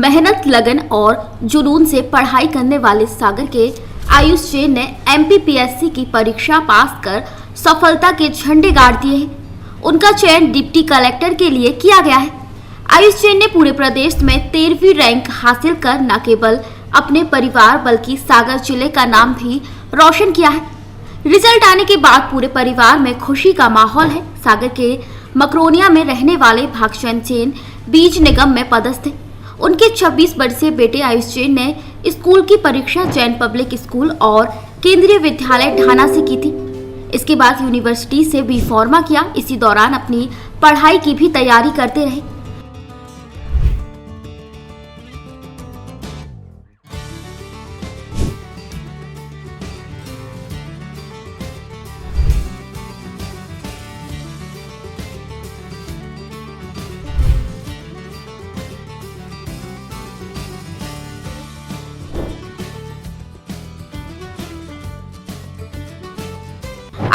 मेहनत, लगन और जुनून से पढ़ाई करने वाले सागर के आयुष जैन ने MPPSC की परीक्षा पास कर सफलता के झंडे गाड़ दिए हैं। उनका चयन डिप्टी कलेक्टर के लिए किया गया है। आयुष जैन ने पूरे प्रदेश में 13वीं रैंक हासिल कर न केवल अपने परिवार बल्कि सागर जिले का नाम भी रोशन किया है। रिजल्ट आने के बाद पूरे परिवार में खुशी का माहौल है। सागर के मकरोनिया में रहने वाले भागचंद जैन बीज निगम में पदस्थ हैं। उनके 26 वर्षीय बेटे आयुष जैन ने स्कूल की परीक्षा जैन पब्लिक स्कूल और केंद्रीय विद्यालय ढाना से की थी। इसके बाद यूनिवर्सिटी से बी फार्मा किया। इसी दौरान अपनी पढ़ाई की भी तैयारी करते रहे।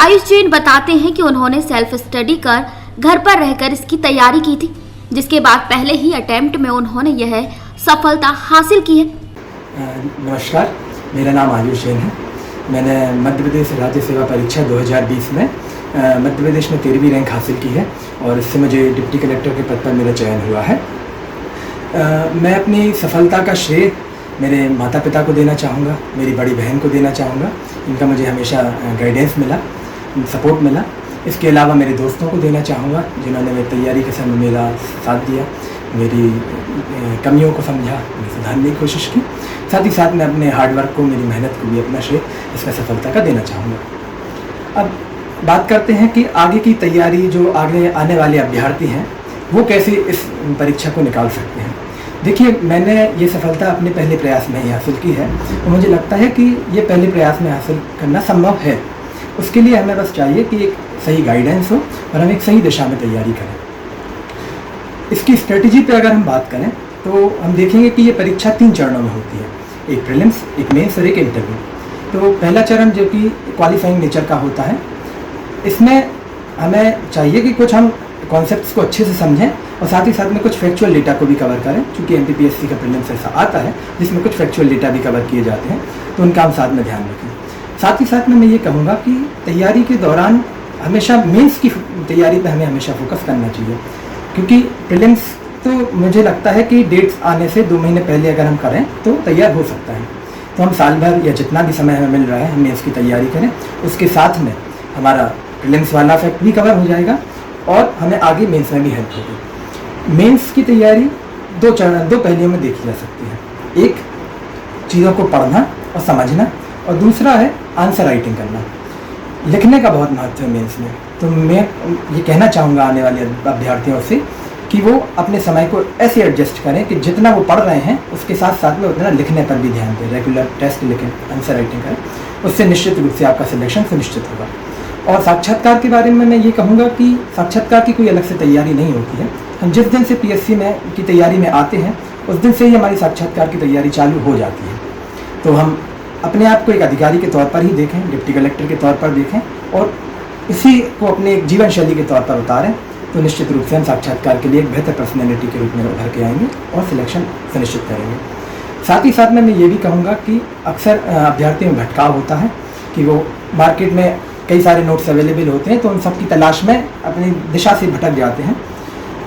आयुष जैन बताते हैं कि उन्होंने सेल्फ स्टडी कर घर पर रहकर इसकी तैयारी की थी, जिसके बाद पहले ही अटेम्प्ट में उन्होंने यह सफलता हासिल की है। नमस्कार, मेरा नाम आयुष जैन है। मैंने मध्य प्रदेश राज्य सेवा परीक्षा 2020 में मध्य प्रदेश में 13वीं रैंक हासिल की है और इससे मुझे डिप्टी कलेक्टर के पद पर मेरा चयन हुआ है। मैं अपनी सफलता का श्रेय मेरे माता पिता को देना चाहूँगा, मेरी बड़ी बहन को देना चाहूँगा। इनका मुझे हमेशा गाइडेंस मिला, सपोर्ट मिला। इसके अलावा मेरे दोस्तों को देना चाहूँगा जिन्होंने मेरी तैयारी के समय मेरा साथ दिया, मेरी कमियों को समझा, सुधारने की कोशिश की। साथ ही साथ मैं अपने हार्डवर्क को, मेरी मेहनत को भी अपना श्रेय इसका सफलता का देना चाहूँगा। अब बात करते हैं कि आगे की तैयारी, जो आगे आने वाले अभ्यर्थी हैं वो कैसे इस परीक्षा को निकाल सकते हैं। देखिए, मैंने ये सफलता अपने पहले प्रयास में ही हासिल की है और मुझे लगता है कि ये पहले प्रयास में हासिल करना संभव है। उसके लिए हमें बस चाहिए कि एक सही गाइडेंस हो और हम एक सही दिशा में तैयारी करें। इसकी स्ट्रेटजी पे अगर हम बात करें तो हम देखेंगे कि ये परीक्षा 3 चरणों में होती है, एक प्रीलिम्स, एक मेंस और एक इंटरव्यू। तो पहला चरण जो कि क्वालिफाइंग नेचर का होता है, इसमें हमें चाहिए कि कुछ हम कॉन्सेप्ट्स को अच्छे से समझें और साथ ही साथ में कुछ फैक्चुअल डेटा को भी कवर करें। चूँकि MPPSC का प्रीलिम्स ऐसा आता है जिसमें कुछ फैक्चुअल डेटा भी कवर किए जाते हैं, तो उनका हम साथ में ध्यान रखें। साथ ही साथ में मैं ये कहूँगा कि तैयारी के दौरान हमेशा मेंस की तैयारी पे हमें हमेशा फोकस करना चाहिए, क्योंकि प्रीलिम्स तो मुझे लगता है कि डेट्स आने से 2 महीने पहले अगर हम करें तो तैयार हो सकता है। तो हम साल भर या जितना भी समय हमें मिल रहा है हम मेंस की तैयारी करें। उसके साथ में हमारा प्रीलिम्स वाला फैक्ट भी कवर हो जाएगा और हमें आगे मेंस में भी हेल्प होगी। मेंस की तैयारी 2 पहलुओं में देखी जा सकती है। एक, चीज़ों को पढ़ना और समझना, और दूसरा है आंसर राइटिंग करना। लिखने का बहुत महत्व है मेंस में। तो मैं ये कहना चाहूँगा आने वाले अभ्यर्थियों से कि वो अपने समय को ऐसे एडजस्ट करें कि जितना वो पढ़ रहे हैं उसके साथ साथ में उतना लिखने पर भी ध्यान दें। रेगुलर टेस्ट लिखें, आंसर राइटिंग करें, उससे निश्चित रूप से आपका सिलेक्शन सुनिश्चित होगा। और साक्षात्कार के बारे में मैं ये कहूँगा कि साक्षात्कार की कोई अलग से तैयारी नहीं होती है। हम जिस दिन से PSC में की तैयारी में आते हैं उस दिन से ही हमारी साक्षात्कार की तैयारी चालू हो जाती है। तो हम अपने आप को एक अधिकारी के तौर पर ही देखें, डिप्टी कलेक्टर के तौर पर देखें और इसी को अपने एक जीवन शैली के तौर पर उतारें, तो निश्चित रूप से हम साक्षात्कार के लिए एक बेहतर पर्सनैलिटी के रूप में उभर के आएंगे और सिलेक्शन सुनिश्चित करेंगे। साथ ही साथ में मैं ये भी कहूँगा कि अक्सर अभ्यर्थियों में भटकाव होता है कि वो मार्केट में कई सारे नोट्स अवेलेबल होते हैं तो उन सब की तलाश में अपनी दिशा से भटक जाते हैं।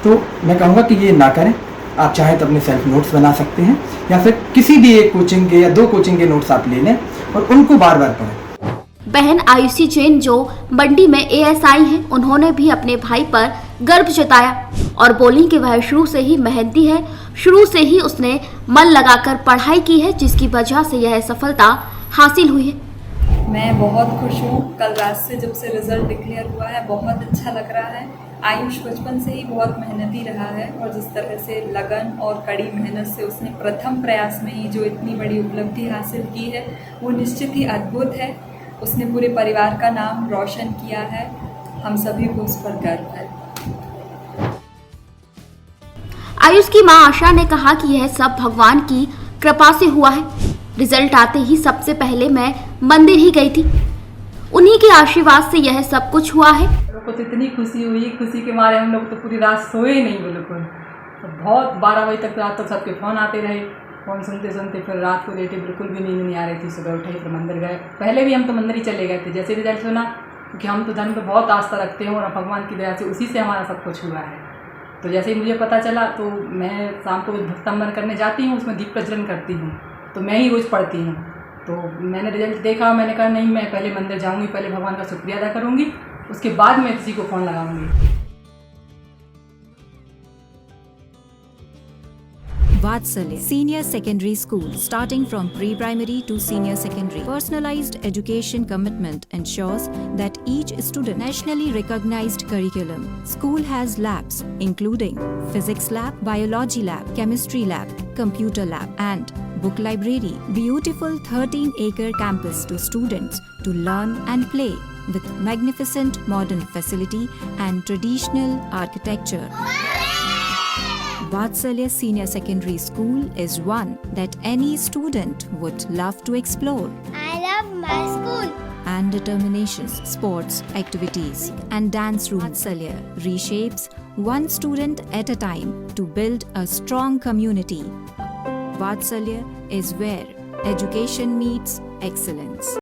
तो मैं कहूँगा कि ये ना करें। आप चाहें तो अपने सेल्फ नोट्स बना सकते हैं या फिर किसी भी एक कोचिंग के या 2 कोचिंग के नोट्स आप ले लें और उनको बार बार पढ़ें। बहन आयुषी जैन जो मंडी में ASI हैं, उन्होंने भी अपने भाई पर गर्व जताया और बोली कि वह शुरू से ही मेहनती है। शुरू से ही उसने मन लगाकर पढ़ाई की है, जिसकी वजह से यह सफलता हासिल हुई है। मैं बहुत खुश हूँ। कल रात से जब से रिजल्ट डिक्लेयर हुआ है बहुत अच्छा लग रहा है। आयुष बचपन से ही बहुत मेहनती रहा है और जिस तरह से लगन और कड़ी मेहनत से उसने प्रथम प्रयास में ही जो इतनी बड़ी उपलब्धि हासिल की है वो निश्चित ही अद्भुत है। उसने पूरे परिवार का नाम रोशन किया है। हम सभी को उस पर गर्व है। आयुष की मां आशा ने कहा कि यह सब भगवान की कृपा से हुआ है। रिजल्ट आते ही सबसे पहले मैं मंदिर ही गई थी, उन्हीं के आशीर्वाद से यह सब कुछ हुआ है। को तो इतनी खुशी हुई, खुशी के मारे हम लोग तो पूरी रात सोए नहीं बिल्कुल। तो बहुत 12 बजे तक रात तक सबके फ़ोन आते रहे। फ़ोन सुनते सुनते फिर रात को लेटे, बिल्कुल भी नींद नहीं आ रही थी। सुबह उठे फिर मंदिर गए। पहले भी हम तो मंदिर ही चले गए थे जैसे रिजल्ट सुना, क्योंकि हम तो धर्म पे बहुत आस्था रखते हैं और भगवान की दया से उसी से हमारा सब कुछ हुआ है। तो जैसे ही मुझे पता चला तो मैं शाम को भक्तम्बर करने जाती हूँ, उसमें दीप प्रज्वलन करती हूँ, तो मैं ही रोज़ पढ़ती हूँ। तो मैंने रिजल्ट देखा, मैंने कहा नहीं, मैं पहले मंदिर जाऊँगी, पहले भगवान का शुक्रिया अदा करूँगी, उसके बाद मैं किसी को phone लगाऊँगी। Vatsalya Senior Secondary School, starting from pre-primary to senior secondary. Personalized education commitment ensures that each student nationally recognized curriculum. School has labs including physics lab, biology lab, chemistry lab, computer lab and book library. Beautiful 13-acre campus to students to learn and play with magnificent modern facility and traditional architecture. Vatsalya Senior Secondary School is one that any student would love to explore. I love my school. And determinations, sports, activities, and dance room. Vatsalya reshapes one student at a time to build a strong community. Vatsalya is where education meets excellence.